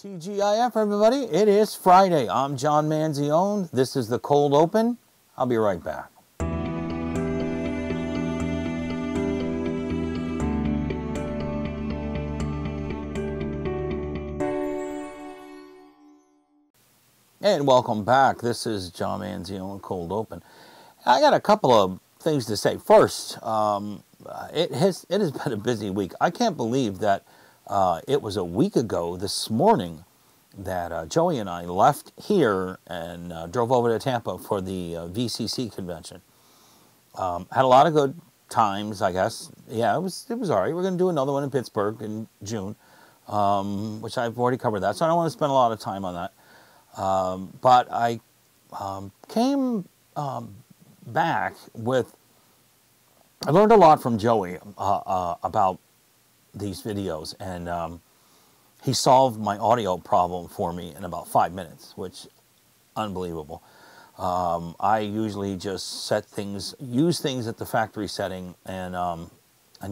TGIF, everybody. It is Friday. I'm John Manzione. This is the Cold Open. I'll be right back. And welcome back. This is John Manzione, Cold Open. I got a couple of things to say. First, it has been a busy week. I can't believe that it was a week ago this morning that Joey and I left here and drove over to Tampa for the VCC convention. Had a lot of good times, I guess. Yeah, it was all right. We're going to do another one in Pittsburgh in June, which I've already covered that, so I don't want to spend a lot of time on that. But I came back with, I learned a lot from Joey about these videos, and he solved my audio problem for me in about 5 minutes, which unbelievable. I usually just use things at the factory setting, and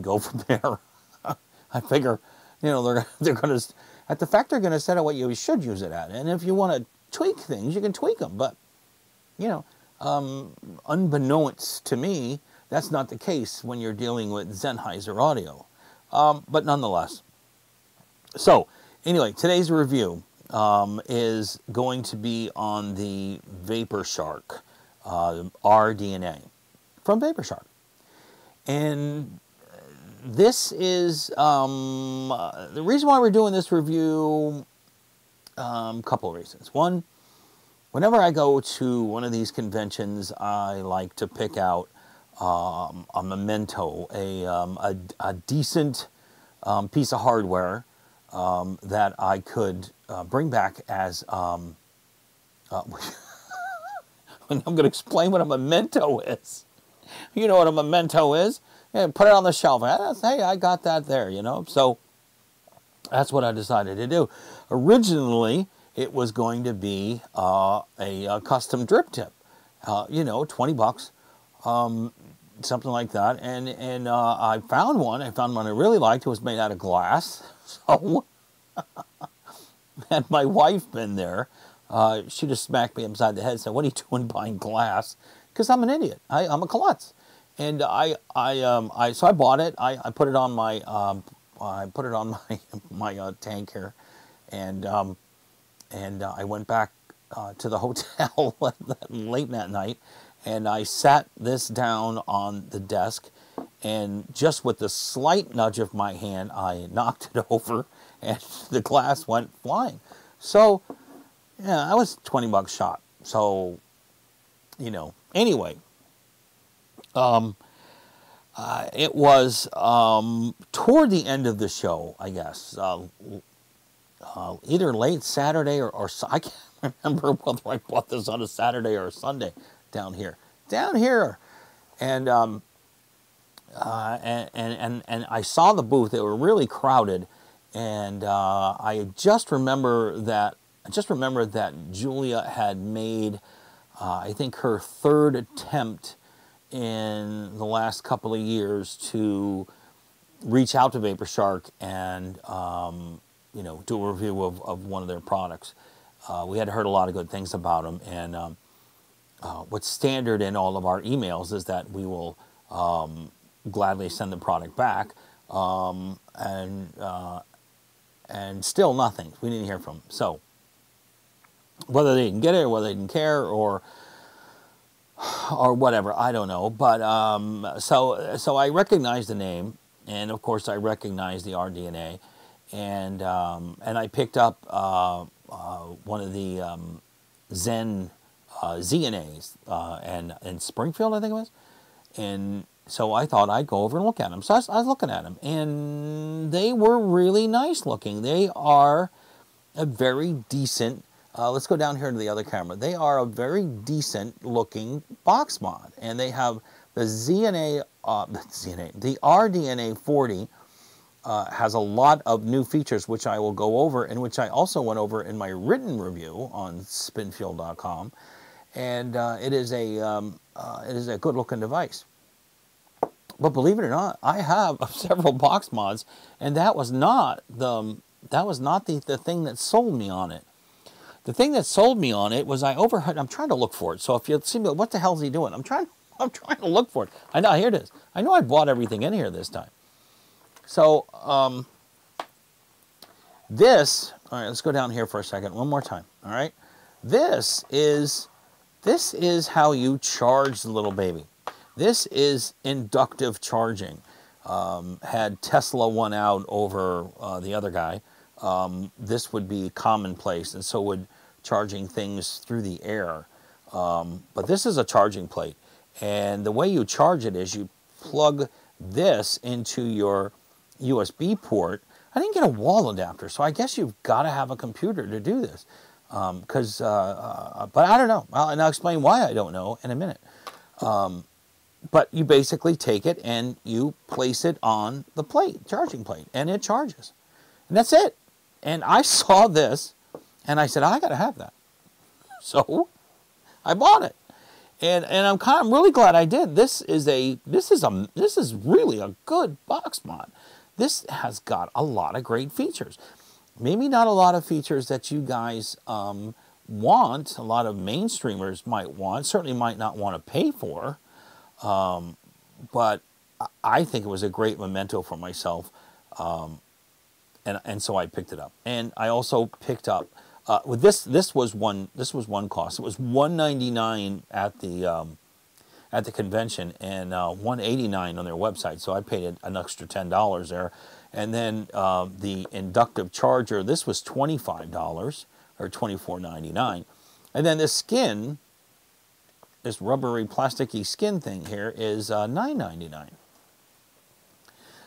go from there. I figure, you know, they're going to at the factory going to set it what you should use it at, and if you want to tweak things, you can tweak them. But you know, unbeknownst to me, that's not the case when you're dealing with Sennheiser audio. But nonetheless. So, anyway, today's review is going to be on the VaporShark RDNA from VaporShark. And this is the reason why we're doing this review, a couple of reasons. One, whenever I go to one of these conventions, I like to pick out a memento, a decent piece of hardware that I could bring back as I'm going to explain what a memento is. You know what a memento is? Yeah, put it on the shelf. Hey, I got that there, you know. So that's what I decided to do. Originally, it was going to be a custom drip tip, you know, 20 bucks. Something like that, and I found one. I found one I really liked. It was made out of glass. So, had my wife been there, she just smacked me upside the head and said, "What are you doing buying glass?" Because I'm an idiot. I'm a klutz, and so I bought it. I put it on my my tank here, and I went back to the hotel late that night. And I sat this down on the desk, and just with the slight nudge of my hand, I knocked it over, and the glass went flying. So, yeah, I was 20 bucks shot. So, you know, anyway, it was toward the end of the show, I guess, either late Saturday or I can't remember whether I bought this on a Saturday or a Sunday. Down here, and I saw the booth. They were really crowded, and I just remember that Julia had made, I think, her third attempt in the last couple of years to reach out to VaporShark and you know, do a review of one of their products. We had heard a lot of good things about them, and what's standard in all of our emails is that we will gladly send the product back, and still nothing. We didn't hear from them. So whether they didn't get it or whether they didn't care or whatever, I don't know. But so I recognized the name, and of course I recognized the RDNA, and I picked up one of the Zen ZNAs and Springfield, I think it was. And so I thought I'd go over and look at them. So I was looking at them, and they were really nice looking. They are a very decent, let's go down here to the other camera. They are a very decent looking box mod. And they have the the RDNA 40 has a lot of new features, which I will go over, and which I also went over in my written review on Spinfuel.com. And it is a good-looking device. But believe it or not, I have several box mods, and that was not the the thing that sold me on it. The thing that sold me on it was I overheard. I'm trying to look for it. So if you see me, what the hell is he doing? I'm trying to look for it. I know, here it is. I know I bought everything in here this time. So this. All right, let's go down here for a second. One more time. All right. This is how you charge the little baby. This is inductive charging. Had Tesla won out over the other guy, this would be commonplace, and so would charging things through the air. But this is a charging plate, and the way you charge it is you plug this into your USB port. I didn't get a wall adapter, so I guess you've got to have a computer to do this. But I don't know. And I'll explain why I don't know in a minute. But you basically take it and you place it on the plate, charging plate, and it charges. And that's it. And I saw this, and I said, I got to have that. So I bought it. And I'm really glad I did. This is really a good box mod. This has got a lot of great features. Maybe not a lot of features that you guys want, a lot of mainstreamers might want, certainly might not want to pay for. But I think it was a great memento for myself, and so I picked it up. And I also picked up with this. This was one cost. It was $199 at the convention and $189 on their website. So I paid an extra $10 there. And then the inductive charger. This was $25 or $24.99. And then the skin. This rubbery, plasticky skin thing here is $9.99.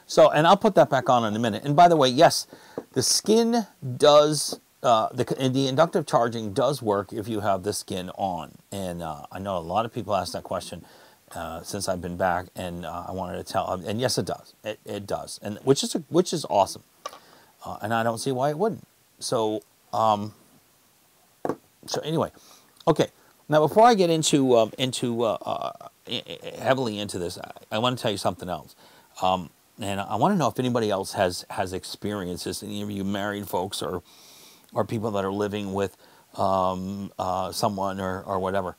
So, and I'll put that back on in a minute. And by the way, yes, the skin does, the inductive charging does work if you have the skin on. And I know a lot of people ask that question since I've been back, and I wanted to tell, and yes, it does. It does, and which is awesome. And I don't see why it wouldn't. So, so anyway, okay. Now, before I get heavily into this, I want to tell you something else, and I want to know if anybody else has experiences. Any of you married folks or people that are living with someone or whatever.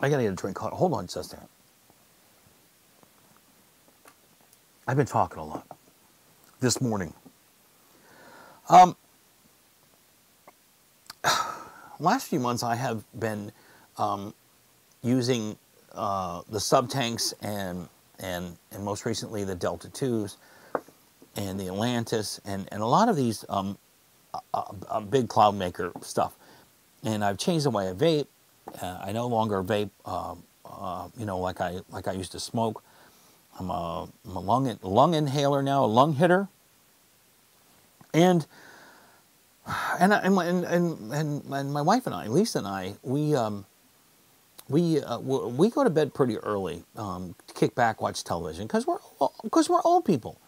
I gotta get a drink. Hold on just a second. I've been talking a lot this morning. Last few months, I have been using the sub-tanks and most recently the Delta 2s and the Atlantis and a lot of these big cloud maker stuff. And I've changed the way I vape. I no longer vape, you know, like I used to smoke. I'm a lung inhaler now, a lung hitter, and my wife and I, Lisa and I, we go to bed pretty early, kick back, watch television, because we're old people,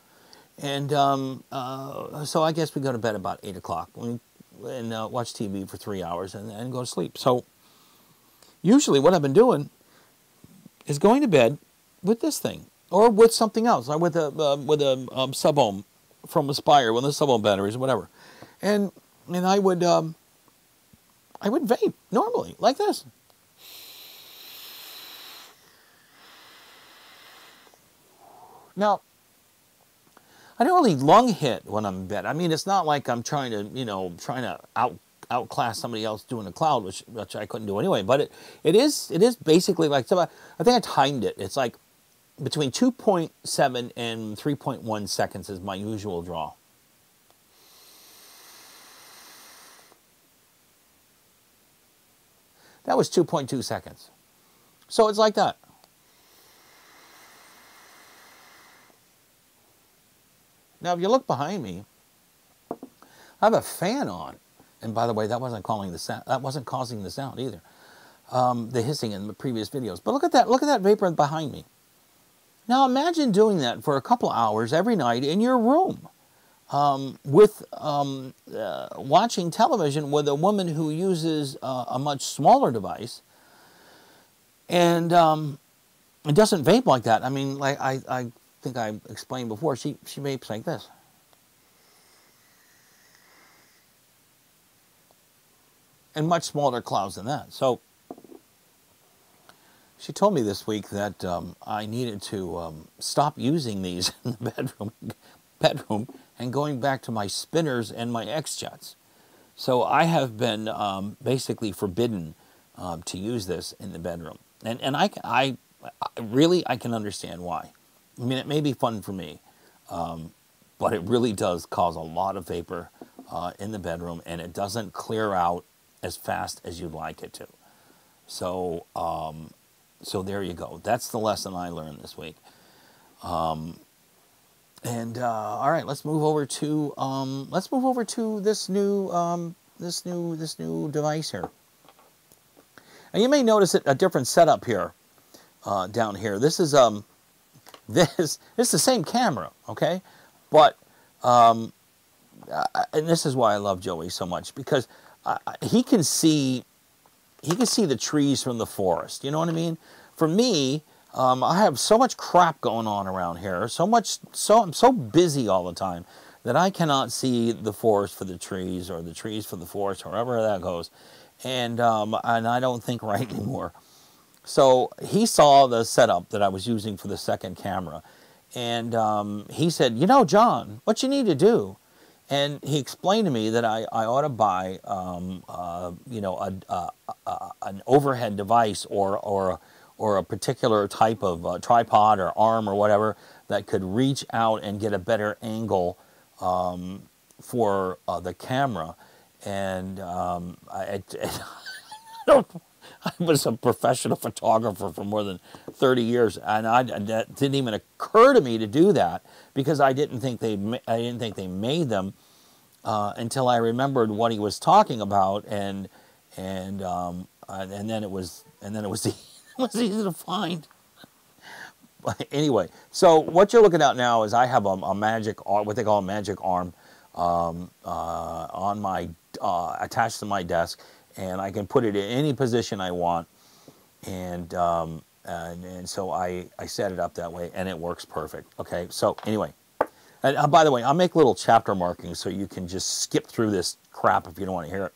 and so I guess we go to bed about 8 o'clock and watch TV for 3 hours and go to sleep. So usually what I've been doing is going to bed with this thing or with something else, like with a sub-ohm from Aspire, one of the sub-ohm batteries or whatever, and I would vape normally like this. Now, I don't really lung hit when I'm in bed. I mean, it's not like I'm trying to outclass somebody else doing a cloud, which I couldn't do anyway. But it is basically like, I think I timed it. It's like between 2.7 and 3.1 seconds is my usual draw. That was 2.2 seconds. So it's like that. Now, if you look behind me, I have a fan on. And by the way, that wasn't causing the sound either. The hissing in the previous videos. But look at that vapor behind me. Now imagine doing that for a couple hours every night in your room. With watching television with a woman who uses a much smaller device and it doesn't vape like that. I mean, like I think I explained before, she vapes like this. and much smaller clouds than that. So she told me this week that I needed to stop using these in the bedroom and going back to my spinners and my X-Jets. So I have been basically forbidden to use this in the bedroom. And I really can understand why. I mean, it may be fun for me, but it really does cause a lot of vapor in the bedroom, and it doesn't clear out as fast as you'd like it to. So, so there you go. That's the lesson I learned this week. All right, let's move over to this new device here. And you may notice a different setup here, down here. This is this is the same camera, okay? But and this is why I love Joey so much, because he can see the trees from the forest. You know what I mean? For me, I have so much crap going on around here. I'm so busy all the time that I cannot see the forest for the trees, or the trees for the forest, however that goes. And I don't think right anymore. So he saw the setup that I was using for the second camera, and he said, "You know, John, what you need to do," and he explained to me that I ought to buy, you know, an overhead device or a particular type of tripod or arm or whatever that could reach out and get a better angle for the camera. And I was a professional photographer for more than 30 years, and that didn't even occur to me to do that, because I didn't think they made them until I remembered what he was talking about, and then it was it was easy to find. But anyway, so what you're looking at now is I have a magic, what they call a magic arm, on my attached to my desk, and I can put it in any position I want, and so I set it up that way, and it works perfect. Okay, so anyway, and by the way, I'll make little chapter markings so you can just skip through this crap if you don't want to hear it.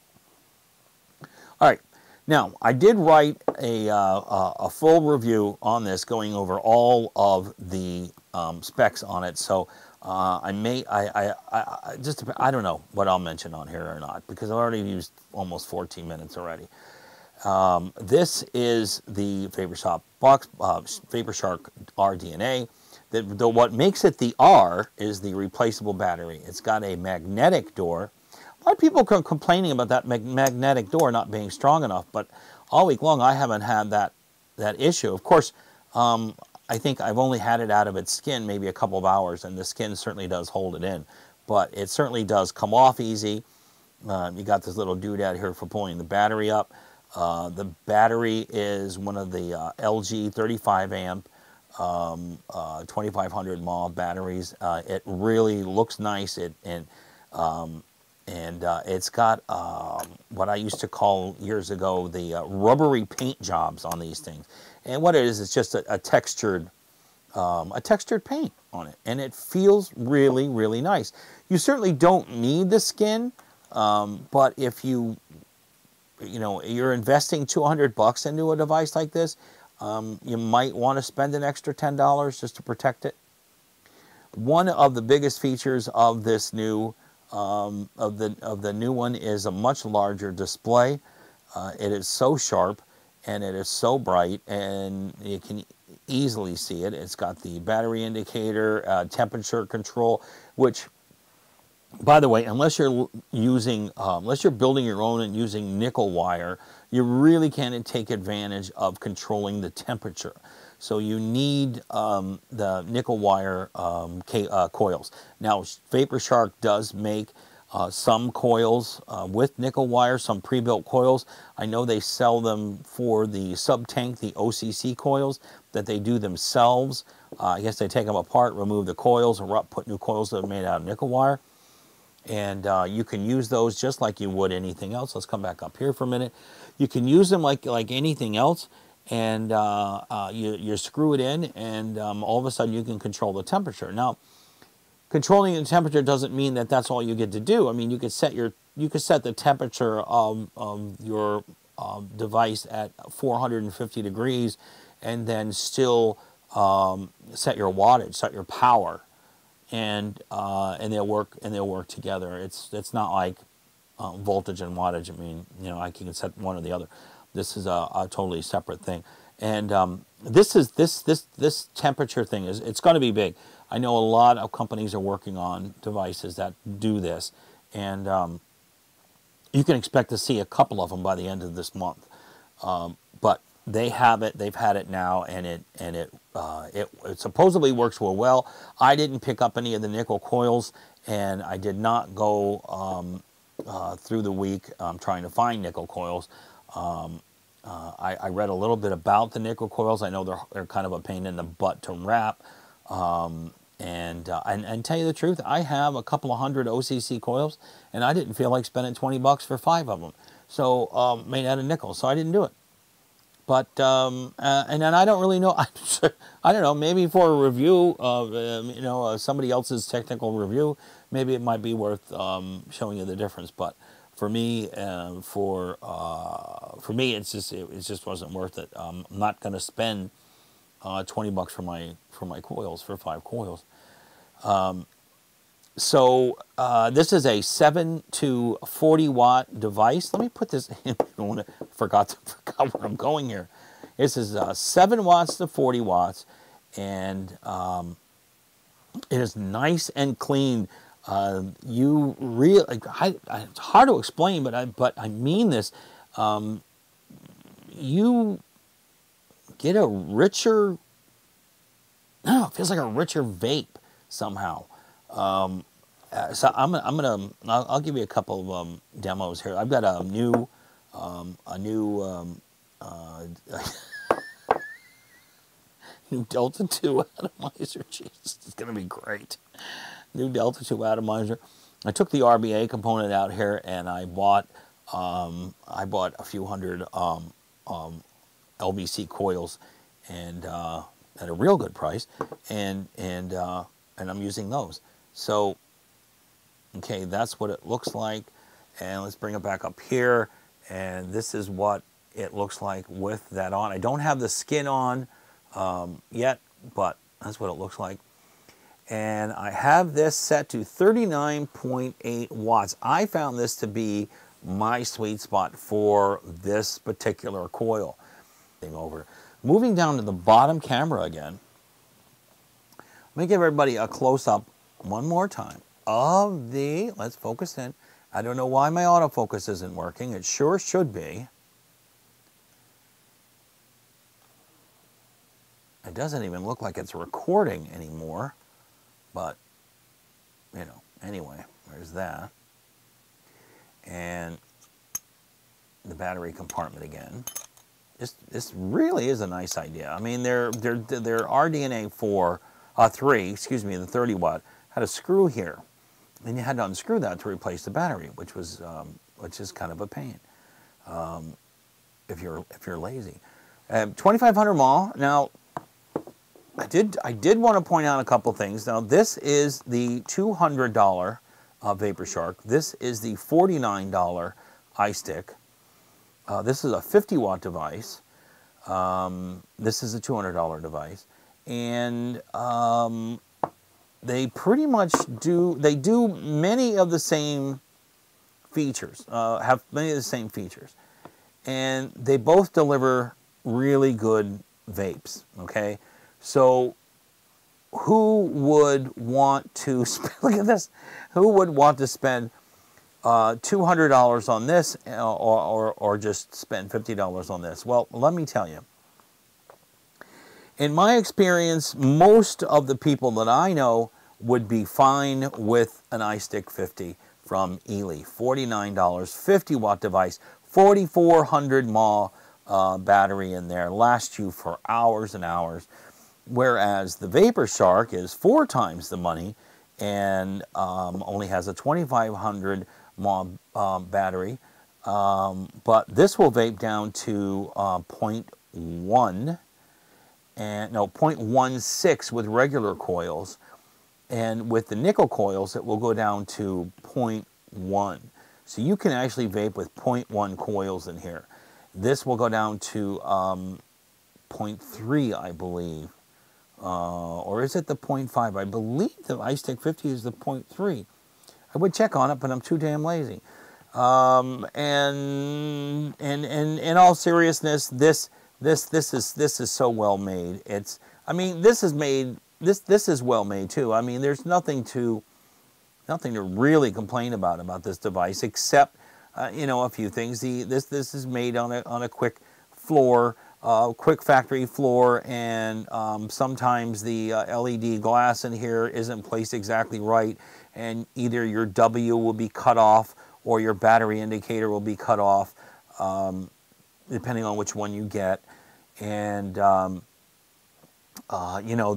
All right, now I did write a full review on this, going over all of the specs on it. So I don't know what I'll mention on here or not, because I've already used almost 14 minutes already. This is the VaporShark RDNA. What makes it the R is the replaceable battery. It's got a magnetic door. A lot of people are complaining about that magnetic door not being strong enough, but all week long I haven't had that issue. Of course, I think I've only had it out of its skin maybe a couple of hours, and the skin certainly does hold it in, but it certainly does come off easy. You got this little doodad here for pulling the battery up. The battery is one of the LG 35 amp 2500 mAh batteries. It really looks nice. It's got what I used to call years ago the rubbery paint jobs on these things. And what it is, it's just a textured paint on it, and it feels really, really nice. You certainly don't need the skin, but if you're investing $200 into a device like this, you might want to spend an extra $10 just to protect it. One of the biggest features of this new of the new one is a much larger display. It is so sharp, and it is so bright, and you can easily see it. It's got the battery indicator, temperature control, which, by the way, unless you're building your own and using nickel wire, you really can't take advantage of controlling the temperature. So you need the nickel wire coils. Now, VaporShark does make some coils with nickel wire, some pre-built coils. I know they sell them for the sub-tank, the OCC coils, that they do themselves. I guess they take them apart, remove the coils, and put new coils that are made out of nickel wire. And you can use those just like you would anything else. Let's come back up here for a minute. You can use them like anything else, and you screw it in, and all of a sudden you can control the temperature. Now, controlling the temperature doesn't mean that that's all you get to do. I mean, you could set the temperature of your device at 450 degrees, and then still set your wattage, set your power, and they'll work together. It's not like voltage and wattage. I mean, you know, I can set one or the other. This is a totally separate thing. And this temperature thing it's going to be big. I know a lot of companies are working on devices that do this, and you can expect to see a couple of them by the end of this month. But they have it. They've had it now, and it supposedly works real well. I didn't pick up any of the nickel coils, and I did not go through the week trying to find nickel coils. I read a little bit about the nickel coils. I know they're kind of a pain in the butt to wrap. And tell you the truth, I have a couple of hundred OCC coils, and I didn't feel like spending $20 for 5 of them. So made out of nickel, so I didn't do it. But and then I don't really know. I don't know. Maybe for a review, you know, somebody else's technical review, maybe it might be worth showing you the difference. But for me, it just wasn't worth it. I'm not going to spend $20 for my coils, for 5 coils. So this is a 7 to 40 watt device. Let me put this in. I forgot where I'm going here. This is 7 watts to 40 watts, and it is nice and clean. You really, it's hard to explain, but I mean this. You get a richer, I don't know, it feels like a richer vape somehow. So I'll give you a couple of demos here. I've got a new new Delta 2 atomizer. Jesus, it's gonna be great. New Delta 2 atomizer. I took the RBA component out here, and I bought a few hundred LVC coils, and at a real good price, and I'm using those. So, okay, that's what it looks like, and let's bring it back up here, and this is what it looks like with that on. I don't have the skin on yet, but that's what it looks like. And I have this set to 39.8 watts. I found this to be my sweet spot for this particular coil. Over. Moving down to the bottom camera again, let me give everybody a close-up one more time of the, let's focus in. I don't know why my autofocus isn't working. It sure should be. It doesn't even look like it's recording anymore, but, you know, anyway, there's that. And the battery compartment again. This really is a nice idea. I mean, their RDNA 3, excuse me, the 30 watt, had a screw here, and you had to unscrew that to replace the battery, which is kind of a pain if you're lazy. 2,500 mAh. Now, I did want to point out a couple things. Now, this is the $200 VaporShark. This is the $49 iStick. This is a 50 watt device. This is a $200 device, and they pretty much do many of the same features. Have many of the same features, and they both deliver really good vapes. Okay, so who would want to look at this? Who would want to spend $200 on this, or just spend $50 on this? Well, let me tell you. In my experience, most of the people that I know would be fine with an iStick 50 from Ely. $49, 50 watt device, 4,400 mAh battery in there, lasts you for hours and hours. Whereas the VaporShark is 4 times the money and only has a 2,500 mAh battery, but this will vape down to 0.1 and no 0.16 with regular coils, And with the nickel coils, it will go down to 0.1. So you can actually vape with 0.1 coils in here. This will go down to 0.3, I believe. Or is it the 0.5? I believe the iStick 50 is the 0.3. I would check on it, but I'm too damn lazy. And in all seriousness, this is so well made. I mean, this is well made too. I mean, there's nothing to really complain about this device, except you know, a few things. This is made on a quick floor, quick factory floor, and sometimes the LED glass in here isn't placed exactly right, and either your W will be cut off or your battery indicator will be cut off, depending on which one you get. And you know,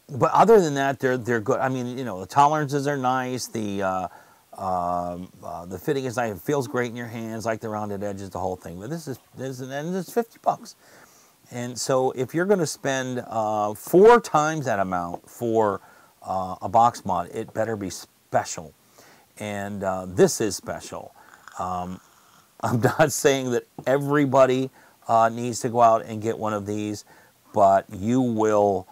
but other than that, they're good. I mean, you know, the tolerances are nice. The fitting is nice. It feels great in your hands, like the rounded edges, the whole thing. But this is and it's $50. And so if you're going to spend 4 times that amount for a box mod, it better be special. And this is special. I'm not saying that everybody needs to go out and get one of these, but you will,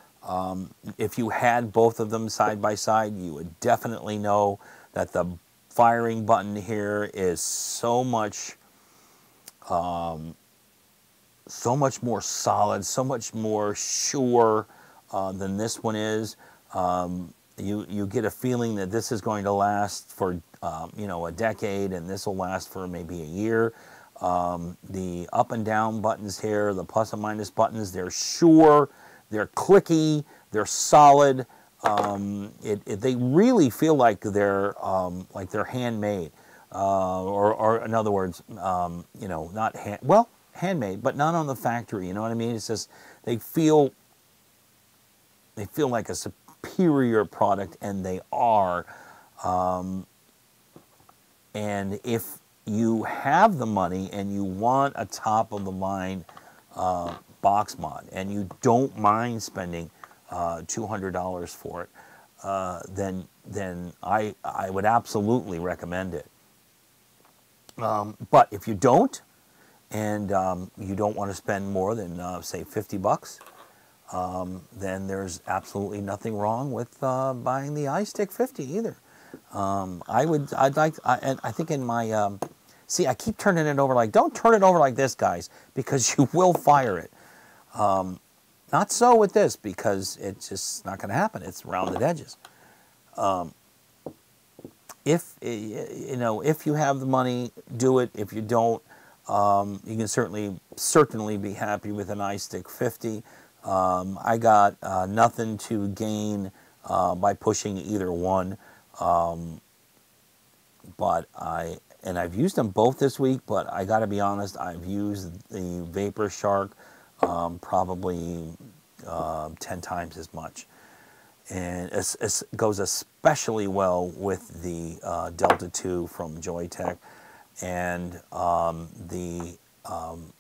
if you had both of them side by side, you would definitely know that the firing button here is so much more solid, so much more sure than this one is. You get a feeling that this is going to last for you know, a decade, and this will last for maybe a year. The up and down buttons here, the plus and minus buttons, they're sure, they're clicky, they're solid. They really feel like they're handmade, or in other words, you know, not handmade, but not on the factory. You know what I mean? It's just they feel like a superior product, and they are. And if you have the money and you want a top of the line box mod, and you don't mind spending $200 for it, then I would absolutely recommend it. But if you don't, and you don't want to spend more than say $50, then there's absolutely nothing wrong with buying the iStick 50 either. I think in my see, I keep turning it over like, don't turn it over like this, guys, because you will fire it. Not so with this, because it's just not going to happen. It's rounded edges. If you know, if you have the money, do it. If you don't, you can certainly be happy with an iStick 50. I got nothing to gain by pushing either one, but I've used them both this week. But I got to be honest, I've used the VaporShark probably 10 times as much, and it goes especially well with the Delta 2 from Joytech and the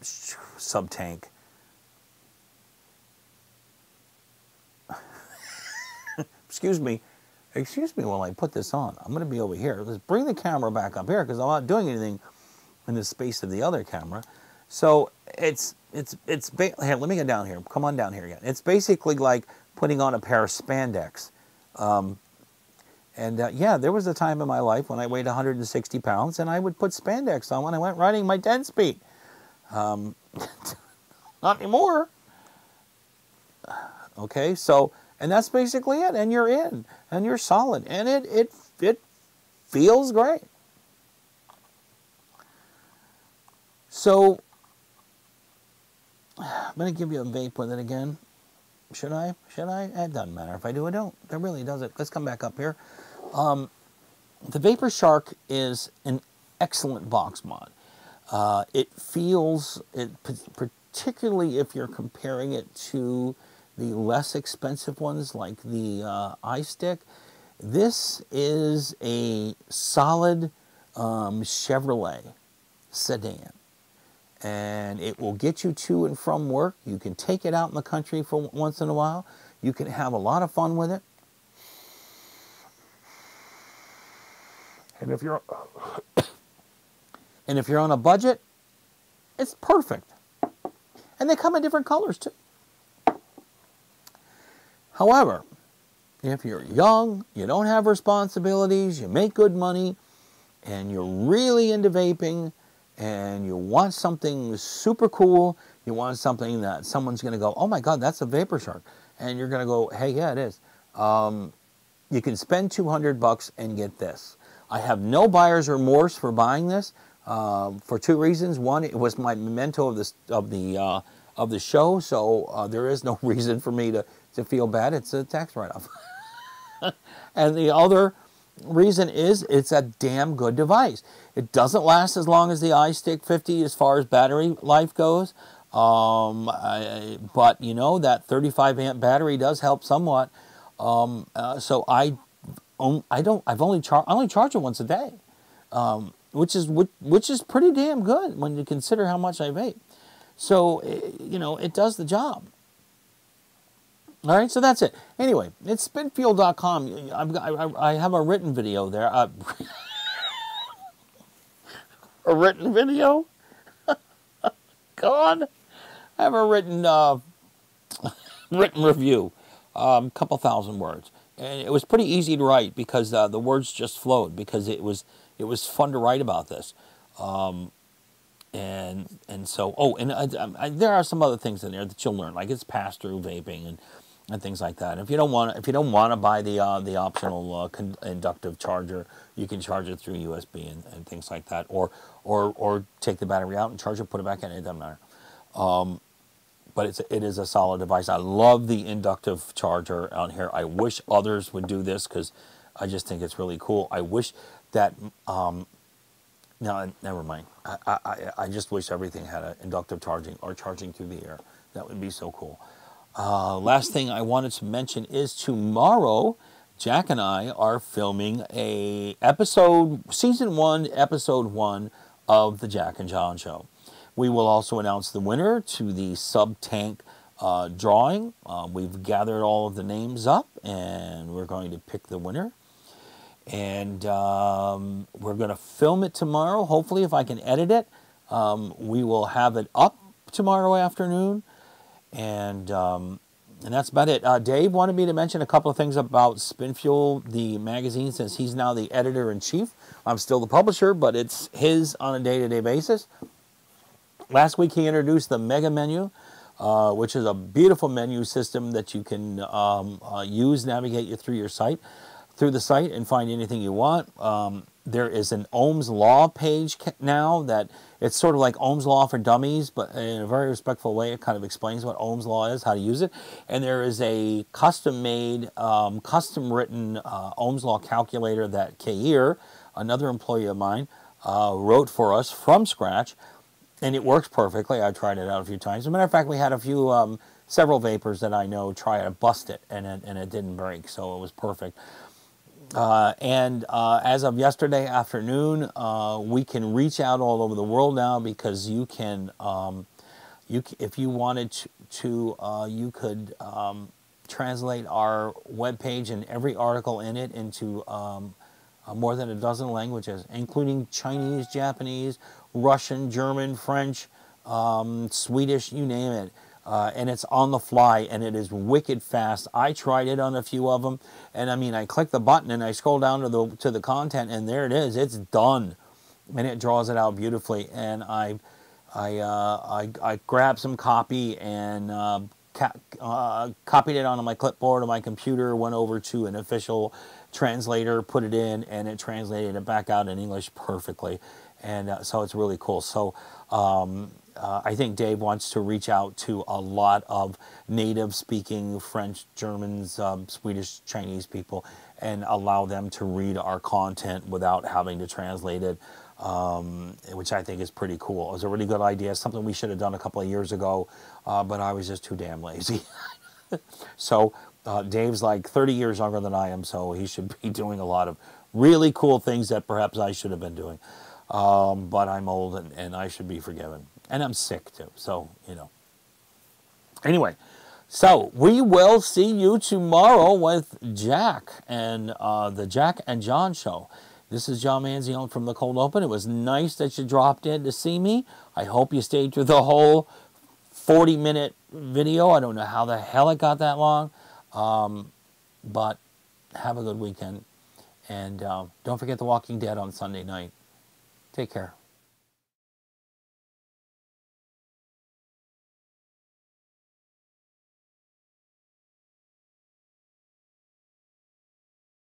sub-tank. Excuse me while I put this on. I'm going to be over here. Let's bring the camera back up here, because I'm not doing anything in the space of the other camera. So here, let me get down here. Come on down here again. It's basically like putting on a pair of spandex. Yeah, there was a time in my life when I weighed 160 pounds, and I would put spandex on when I went riding my 10-speed. Not anymore. Okay, so, and that's basically it. And you're in, and you're solid, and it feels great. So, I'm going to give you a vape with it again. Should I? It doesn't matter if I do or don't. It really doesn't. Let's come back up here. The VaporShark is an excellent box mod. It feels, particularly if you're comparing it to the less expensive ones like the iStick, this is a solid Chevrolet sedan. And it will get you to and from work. You can take it out in the country for once in a while. You can have a lot of fun with it. And if you're on a budget, it's perfect. And they come in different colors too. However, if you're young, you don't have responsibilities, you make good money, and you're really into vaping, and you want something super cool, you want something that someone's going to go, oh my God, that's a VaporShark. And you're going to go, hey, yeah, it is. You can spend $200 and get this. I have no buyer's remorse for buying this for two reasons. One, it was my memento of the show, so there is no reason for me to feel bad. It's a tax write-off. And the other reason is it's a damn good device. It doesn't last as long as the iStick 50 as far as battery life goes. But you know, that 35 amp battery does help somewhat. So I only charge it once a day, which is pretty damn good when you consider how much I vape. So you know, it does the job. All right, so that's it. Anyway, it's spinfuel.com. I have a written video there. A written video? God, I have a written written review, couple thousand words, and it was pretty easy to write because the words just flowed because it was fun to write about this, and so there are some other things in there that you'll learn, like it's pass through vaping and things like that. If you don't want to buy the optional inductive charger, you can charge it through USB and things like that, or take the battery out and charge it, put it back in. It doesn't matter. But it is a solid device. I love the inductive charger out here. I wish others would do this because I just think it's really cool. I wish that no, never mind. I just wish everything had an inductive charging or charging through the air. That would be so cool. Last thing I wanted to mention is tomorrow, Jack and I are filming season 1, episode 1 of the Jack and John Show. We will also announce the winner to the sub-tank drawing. We've gathered all of the names up, and we're going to pick the winner. And we're going to film it tomorrow. Hopefully, if I can edit it, we will have it up tomorrow afternoon. And that's about it. Dave wanted me to mention a couple of things about Spinfuel, the magazine, since he's now the editor-in-chief. I'm still the publisher, but it's his on a day-to-day basis. Last week he introduced the Mega Menu, which is a beautiful menu system that you can navigate you through the site and find anything you want. There is an Ohm's Law page now that it's sort of like Ohm's Law for dummies, but in a very respectful way. It kind of explains what Ohm's Law is, how to use it. And there is a custom-made, custom-written Ohm's Law calculator that Kair, another employee of mine, wrote for us from scratch. And it works perfectly. I tried it out a few times. As a matter of fact, we had several vapors that I know try to bust it, and it didn't break, so it was perfect. As of yesterday afternoon, we can reach out all over the world now because you can, if you wanted to, you could translate our webpage and every article in it into more than a dozen languages, including Chinese, Japanese, Russian, German, French, Swedish, you name it. And it's on the fly, and it is wicked fast. I tried it on a few of them, and I mean, I click the button and I scroll down to the content, and there it is. It's done, and it draws it out beautifully. And I grabbed some copy and copied it onto my clipboard on my computer. Went over to an official translator, put it in, and it translated it back out in English perfectly. And so it's really cool. So I think Dave wants to reach out to a lot of native-speaking French, Germans, Swedish, Chinese people and allow them to read our content without having to translate it, which I think is pretty cool. It was a really good idea, something we should have done a couple of years ago, but I was just too damn lazy. So Dave's like 30 years younger than I am, so he should be doing a lot of really cool things that perhaps I should have been doing. But I'm old and I should be forgiven. And I'm sick too, so, you know. Anyway, So we will see you tomorrow with Jack and the Jack and John show. This is John Manzione from the Cold Open. It was nice that you dropped in to see me. I hope you stayed through the whole 40-minute video. I don't know how the hell it got that long. But have a good weekend. And don't forget The Walking Dead on Sunday night. Take care.